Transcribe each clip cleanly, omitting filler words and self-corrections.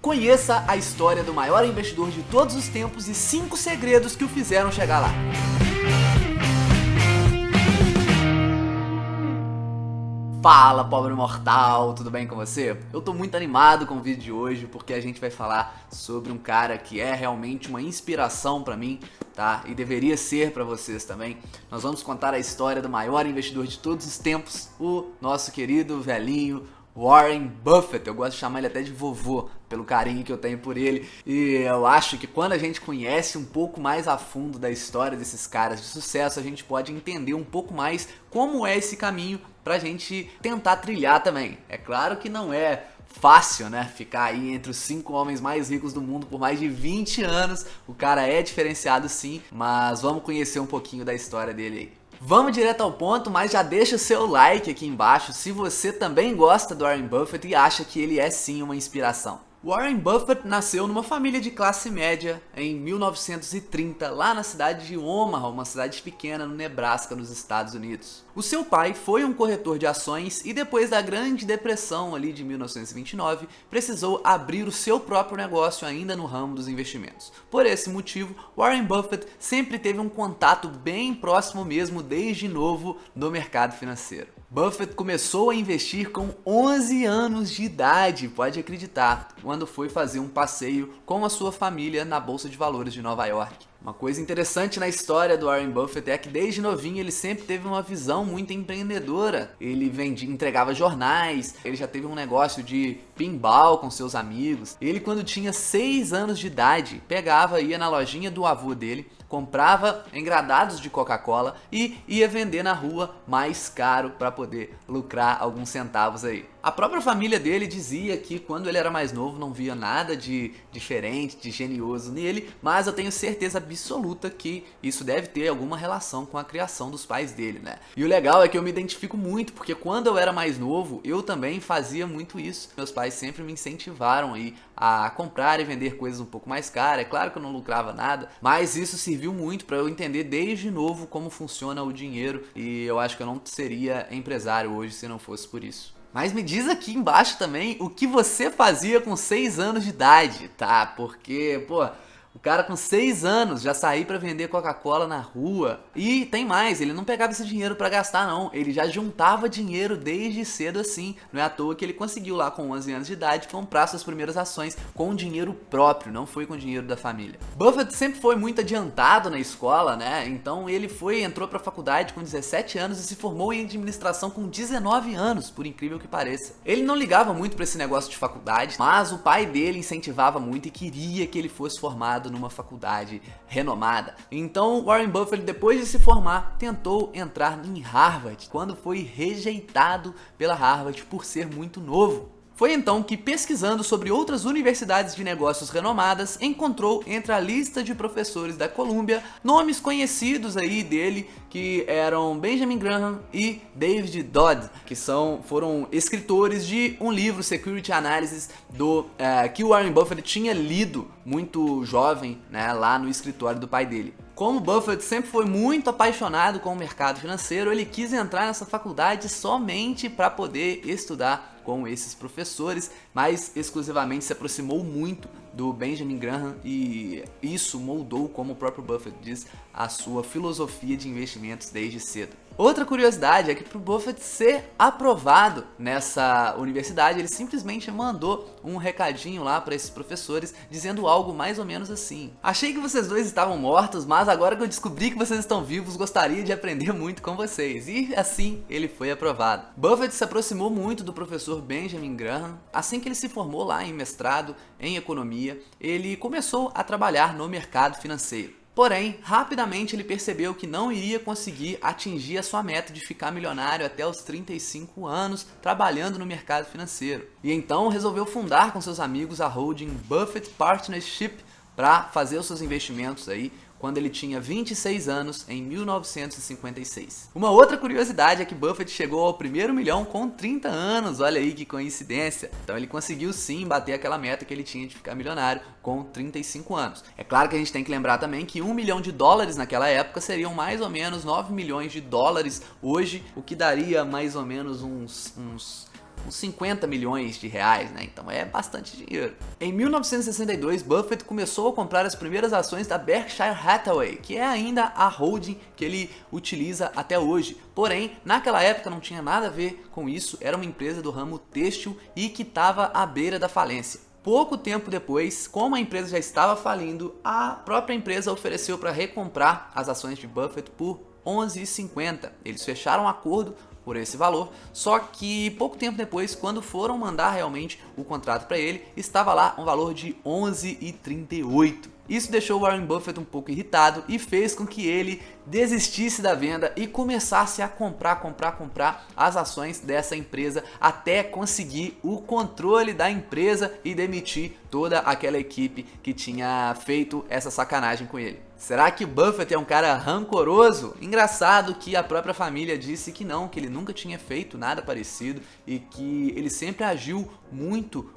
Conheça a história do maior investidor de todos os tempos e 5 segredos que o fizeram chegar lá. Fala, pobre mortal, tudo bem com você? Eu tô muito animado com o vídeo de hoje porque a gente vai falar sobre um cara que é realmente uma inspiração pra mim, tá? E deveria ser pra vocês também. Nós vamos contar a história do maior investidor de todos os tempos, o nosso querido velhinho Warren Buffett. Eu gosto de chamar ele até de vovô, pelo carinho que eu tenho por ele. E eu acho que quando a gente conhece um pouco mais a fundo da história desses caras de sucesso, a gente pode entender um pouco mais como é esse caminho pra gente tentar trilhar também. É claro que não é fácil, né? Ficar aí entre os 5 homens mais ricos do mundo por mais de 20 anos. O cara é diferenciado sim, mas vamos conhecer um pouquinho da história dele aí. Vamos direto ao ponto, mas já deixa o seu like aqui embaixo se você também gosta do Warren Buffett e acha que ele é sim uma inspiração. Warren Buffett nasceu numa família de classe média em 1930, lá na cidade de Omaha, uma cidade pequena no Nebraska, nos Estados Unidos. O seu pai foi um corretor de ações e depois da Grande Depressão ali de 1929, precisou abrir o seu próprio negócio ainda no ramo dos investimentos. Por esse motivo, Warren Buffett sempre teve um contato bem próximo mesmo desde novo no mercado financeiro. Buffett começou a investir com 11 anos de idade, pode acreditar, quando foi fazer um passeio com a sua família na Bolsa de Valores de Nova York. Uma coisa interessante na história do Warren Buffett é que desde novinho ele sempre teve uma visão muito empreendedora. Ele entregava jornais, ele já teve um negócio de pinball com seus amigos. Ele, quando tinha 6 anos de idade, ia na lojinha do avô dele, comprava engradados de Coca-Cola e ia vender na rua mais caro para poder lucrar alguns centavos aí. A própria família dele dizia que quando ele era mais novo não via nada de diferente, de genioso nele, mas eu tenho certeza absoluta que isso deve ter alguma relação com a criação dos pais dele, né? E o legal é que eu me identifico muito, porque quando eu era mais novo, eu também fazia muito isso. Meus pais sempre me incentivaram aí a comprar e vender coisas um pouco mais caras. É claro que eu não lucrava nada, mas isso serviu muito para eu entender desde novo como funciona o dinheiro, e eu acho que eu não seria empresário hoje se não fosse por isso. Mas me diz aqui embaixo também o que você fazia com 6 anos de idade, tá? Porque, pô, o cara com 6 anos já saía pra vender Coca-Cola na rua. E tem mais, ele não pegava esse dinheiro pra gastar não, ele já juntava dinheiro desde cedo assim. Não é à toa que ele conseguiu lá com 11 anos de idade comprar suas primeiras ações com dinheiro próprio, não foi com dinheiro da família. Buffett sempre foi muito adiantado na escola, né? Então ele entrou pra faculdade com 17 anos e se formou em administração com 19 anos, por incrível que pareça. Ele não ligava muito pra esse negócio de faculdade, mas o pai dele incentivava muito e queria que ele fosse formado numa faculdade renomada. Então Warren Buffett, depois de se formar, tentou entrar em Harvard, quando foi rejeitado pela Harvard por ser muito novo. Foi então que, pesquisando sobre outras universidades de negócios renomadas, encontrou entre a lista de professores da Columbia nomes conhecidos aí dele, que eram Benjamin Graham e David Dodd, que foram escritores de um livro, Security Analysis, que o Warren Buffett tinha lido muito jovem, né, lá no escritório do pai dele. Como Buffett sempre foi muito apaixonado com o mercado financeiro, ele quis entrar nessa faculdade somente para poder estudar com esses professores, mas exclusivamente se aproximou muito do Benjamin Graham, e isso moldou, como o próprio Buffett diz, a sua filosofia de investimentos desde cedo. Outra curiosidade é que para o Buffett ser aprovado nessa universidade, ele simplesmente mandou um recadinho lá para esses professores dizendo algo mais ou menos assim: achei que vocês dois estavam mortos, mas agora que eu descobri que vocês estão vivos, gostaria de aprender muito com vocês. E assim ele foi aprovado. Buffett se aproximou muito do professor Benjamin Graham. Assim que ele se formou lá em mestrado em economia, ele começou a trabalhar no mercado financeiro. Porém, rapidamente ele percebeu que não iria conseguir atingir a sua meta de ficar milionário até os 35 anos trabalhando no mercado financeiro. E então resolveu fundar com seus amigos a holding Buffett Partnership para fazer os seus investimentos aí quando ele tinha 26 anos, em 1956. Uma outra curiosidade é que Buffett chegou ao primeiro milhão com 30 anos, olha aí que coincidência. Então ele conseguiu sim bater aquela meta que ele tinha de ficar milionário com 35 anos. É claro que a gente tem que lembrar também que $1 milhão naquela época seriam mais ou menos $9 milhões hoje, o que daria mais ou menos uns uns 50 milhões de reais, né? Então é bastante dinheiro. Em 1962, Buffett começou a comprar as primeiras ações da Berkshire Hathaway, que é ainda a holding que ele utiliza até hoje. Porém, naquela época não tinha nada a ver com isso, era uma empresa do ramo têxtil e que estava à beira da falência. Pouco tempo depois, como a empresa já estava falindo, a própria empresa ofereceu para recomprar as ações de Buffett por 11,50. Eles fecharam um acordo por esse valor, só que pouco tempo depois, quando foram mandar realmente o contrato para ele, estava lá um valor de 11,38. Isso deixou Warren Buffett um pouco irritado e fez com que ele desistisse da venda e começasse a comprar as ações dessa empresa até conseguir o controle da empresa e demitir toda aquela equipe que tinha feito essa sacanagem com ele. Será que Buffett é um cara rancoroso? Engraçado que a própria família disse que não, que ele nunca tinha feito nada parecido e que ele sempre agiu muito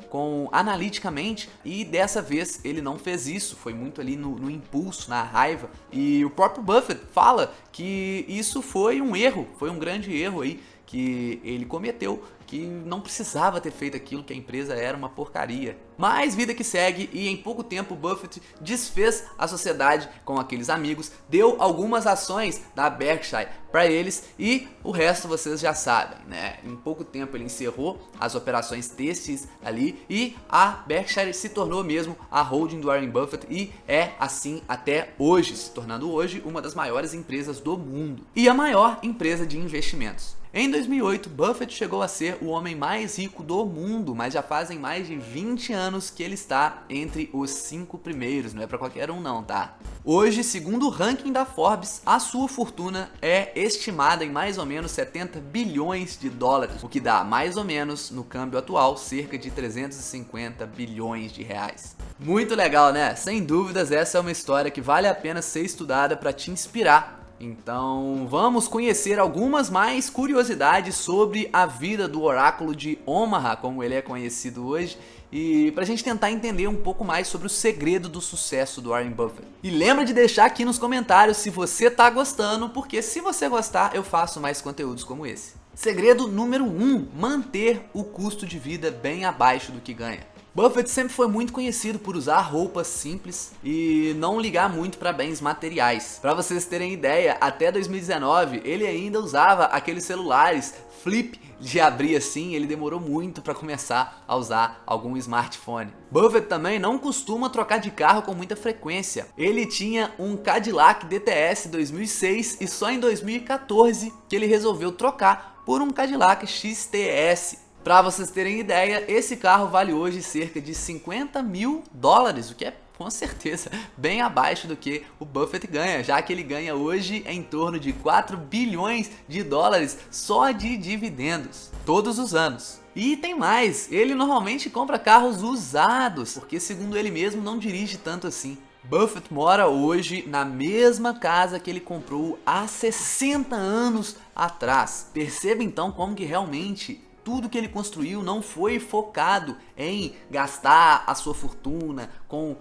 analiticamente, e dessa vez ele não fez isso, foi muito ali no impulso, na raiva. E o próprio Buffett fala que isso foi um erro, foi um grande erro aí que ele cometeu, que não precisava ter feito aquilo, que a empresa era uma porcaria. Mas vida que segue, e em pouco tempo Buffett desfez a sociedade com aqueles amigos, deu algumas ações da Berkshire para eles e o resto vocês já sabem, né? Em pouco tempo ele encerrou as operações têxteis ali e a Berkshire se tornou mesmo a holding do Warren Buffett e é assim até hoje, se tornando hoje uma das maiores empresas do mundo e a maior empresa de investimentos. Em 2008, Buffett chegou a ser o homem mais rico do mundo, mas já fazem mais de 20 anos que ele está entre os 5 primeiros, não é para qualquer um não, tá? Hoje, segundo o ranking da Forbes, a sua fortuna é estimada em mais ou menos 70 bilhões de dólares, o que dá mais ou menos, no câmbio atual, cerca de 350 bilhões de reais. Muito legal, né? Sem dúvidas, essa é uma história que vale a pena ser estudada para te inspirar. Então vamos conhecer algumas mais curiosidades sobre a vida do oráculo de Omaha, como ele é conhecido hoje, e pra gente tentar entender um pouco mais sobre o segredo do sucesso do Warren Buffett. E lembra de deixar aqui nos comentários se você tá gostando, porque se você gostar eu faço mais conteúdos como esse. Segredo número 1, manter o custo de vida bem abaixo do que ganha. Buffett sempre foi muito conhecido por usar roupas simples e não ligar muito para bens materiais. Para vocês terem ideia, até 2019 ele ainda usava aqueles celulares flip de abrir assim, ele demorou muito para começar a usar algum smartphone. Buffett também não costuma trocar de carro com muita frequência. Ele tinha um Cadillac DTS 2006 e só em 2014 que ele resolveu trocar por um Cadillac XTS. Para vocês terem ideia, esse carro vale hoje cerca de 50 mil dólares, o que é com certeza bem abaixo do que o Buffett ganha, já que ele ganha hoje em torno de 4 bilhões de dólares só de dividendos, todos os anos. E tem mais, ele normalmente compra carros usados, porque segundo ele mesmo não dirige tanto assim. Buffett mora hoje na mesma casa que ele comprou há 60 anos atrás. Perceba então como que realmente tudo que ele construiu não foi focado em gastar a sua fortuna com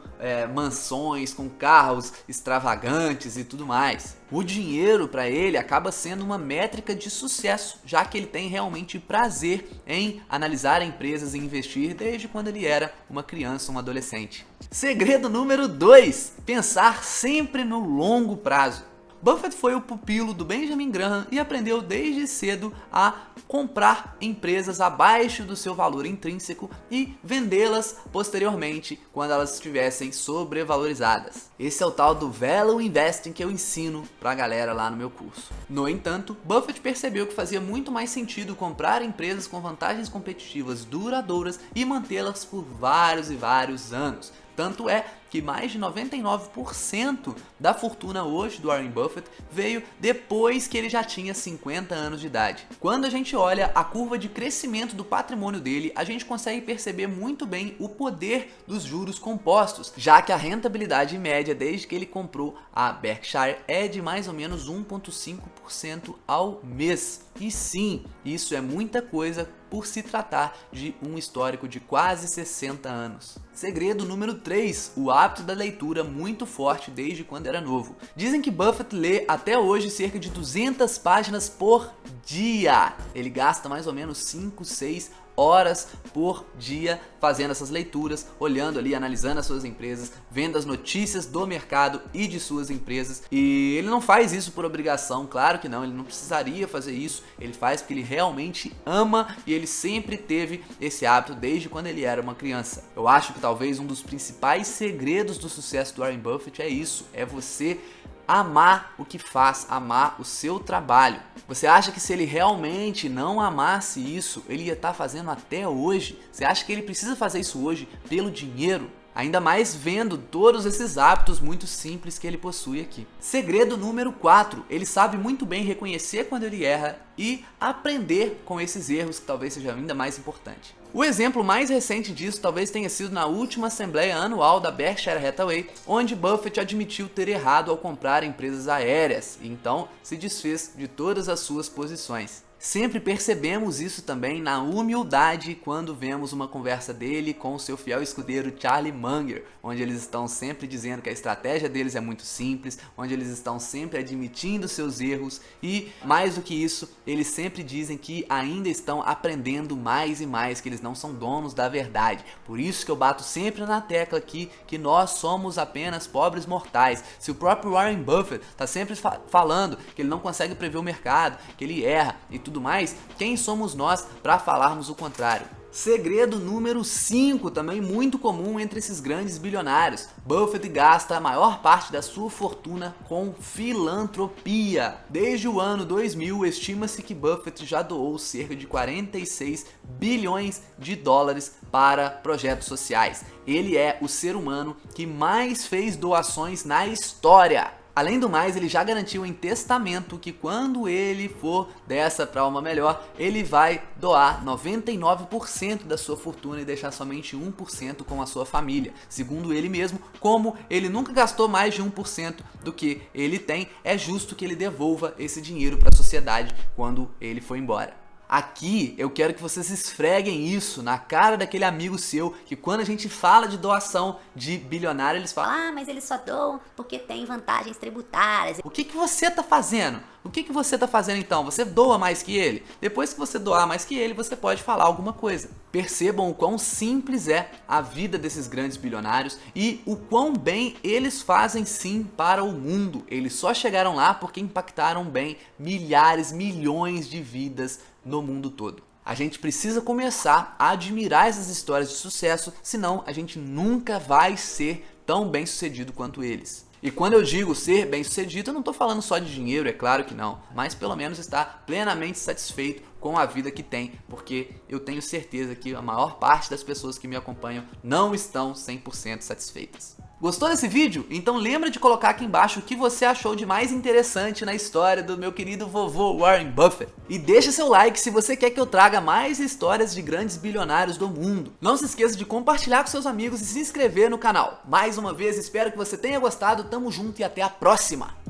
mansões, com carros extravagantes e tudo mais. O dinheiro para ele acaba sendo uma métrica de sucesso, já que ele tem realmente prazer em analisar empresas e investir desde quando ele era uma criança, um adolescente. Segredo número 2, pensar sempre no longo prazo. Buffett foi o pupilo do Benjamin Graham e aprendeu desde cedo a comprar empresas abaixo do seu valor intrínseco e vendê-las posteriormente quando elas estivessem sobrevalorizadas. Esse é o tal do Value Investing que eu ensino pra galera lá no meu curso. No entanto, Buffett percebeu que fazia muito mais sentido comprar empresas com vantagens competitivas duradouras e mantê-las por vários e vários anos. Tanto é que mais de 99% da fortuna hoje do Warren Buffett veio depois que ele já tinha 50 anos de idade. Quando a gente olha a curva de crescimento do patrimônio dele, a gente consegue perceber muito bem o poder dos juros compostos, já que a rentabilidade média desde que ele comprou a Berkshire é de mais ou menos 1,5% ao mês. E sim, isso é muita coisa por se tratar de um histórico de quase 60 anos. Segredo número 3, o hábito da leitura muito forte desde quando era novo. Dizem que Buffett lê até hoje cerca de 200 páginas por dia. Ele gasta mais ou menos 5, 6 horas por dia fazendo essas leituras, olhando ali, analisando as suas empresas, vendo as notícias do mercado e de suas empresas. E ele não faz isso por obrigação, claro que não, ele não precisaria fazer isso, ele faz porque ele realmente ama e ele sempre teve esse hábito desde quando ele era uma criança. Eu acho que talvez um dos principais segredos do sucesso do Warren Buffett é isso, é você amar o que faz, amar o seu trabalho. Você acha que se ele realmente não amasse isso, ele ia estar fazendo até hoje? Você acha que ele precisa fazer isso hoje pelo dinheiro? Ainda mais vendo todos esses hábitos muito simples que ele possui aqui. Segredo número 4, ele sabe muito bem reconhecer quando ele erra e aprender com esses erros, que talvez seja ainda mais importante. O exemplo mais recente disso talvez tenha sido na última assembleia anual da Berkshire Hathaway, onde Buffett admitiu ter errado ao comprar empresas aéreas e então se desfez de todas as suas posições. Sempre percebemos isso também na humildade quando vemos uma conversa dele com o seu fiel escudeiro Charlie Munger, onde eles estão sempre dizendo que a estratégia deles é muito simples, onde eles estão sempre admitindo seus erros e, mais do que isso, eles sempre dizem que ainda estão aprendendo mais e mais, que eles não são donos da verdade. Por isso que eu bato sempre na tecla aqui que nós somos apenas pobres mortais. Se o próprio Warren Buffett está sempre falando que ele não consegue prever o mercado, que ele erra e tudo mais, quem somos nós para falarmos o contrário? Segredo número 5, também muito comum entre esses grandes bilionários. Buffett gasta a maior parte da sua fortuna com filantropia. Desde o ano 2000, estima-se que Buffett já doou cerca de 46 bilhões de dólares para projetos sociais. Ele é o ser humano que mais fez doações na história. Além do mais, ele já garantiu em testamento que quando ele for dessa para uma melhor, ele vai doar 99% da sua fortuna e deixar somente 1% com a sua família. Segundo ele mesmo, como ele nunca gastou mais de 1% do que ele tem, é justo que ele devolva esse dinheiro para a sociedade quando ele for embora. Aqui eu quero que vocês esfreguem isso na cara daquele amigo seu que quando a gente fala de doação de bilionário, eles falam: ah, mas eles só doam porque tem vantagens tributárias. O que você tá fazendo? O que você tá fazendo então? Você doa mais que ele? Depois que você doar mais que ele, você pode falar alguma coisa. Percebam o quão simples é a vida desses grandes bilionários e o quão bem eles fazem sim para o mundo. Eles só chegaram lá porque impactaram bem milhares, milhões de vidas no mundo todo. A gente precisa começar a admirar essas histórias de sucesso, senão a gente nunca vai ser tão bem sucedido quanto eles. E quando eu digo ser bem sucedido, eu não estou falando só de dinheiro, é claro que não, mas pelo menos estar plenamente satisfeito com a vida que tem, porque eu tenho certeza que a maior parte das pessoas que me acompanham não estão 100% satisfeitas. Gostou desse vídeo? Então lembra de colocar aqui embaixo o que você achou de mais interessante na história do meu querido vovô Warren Buffett. E deixa seu like se você quer que eu traga mais histórias de grandes bilionários do mundo. Não se esqueça de compartilhar com seus amigos e se inscrever no canal. Mais uma vez, espero que você tenha gostado, tamo junto e até a próxima!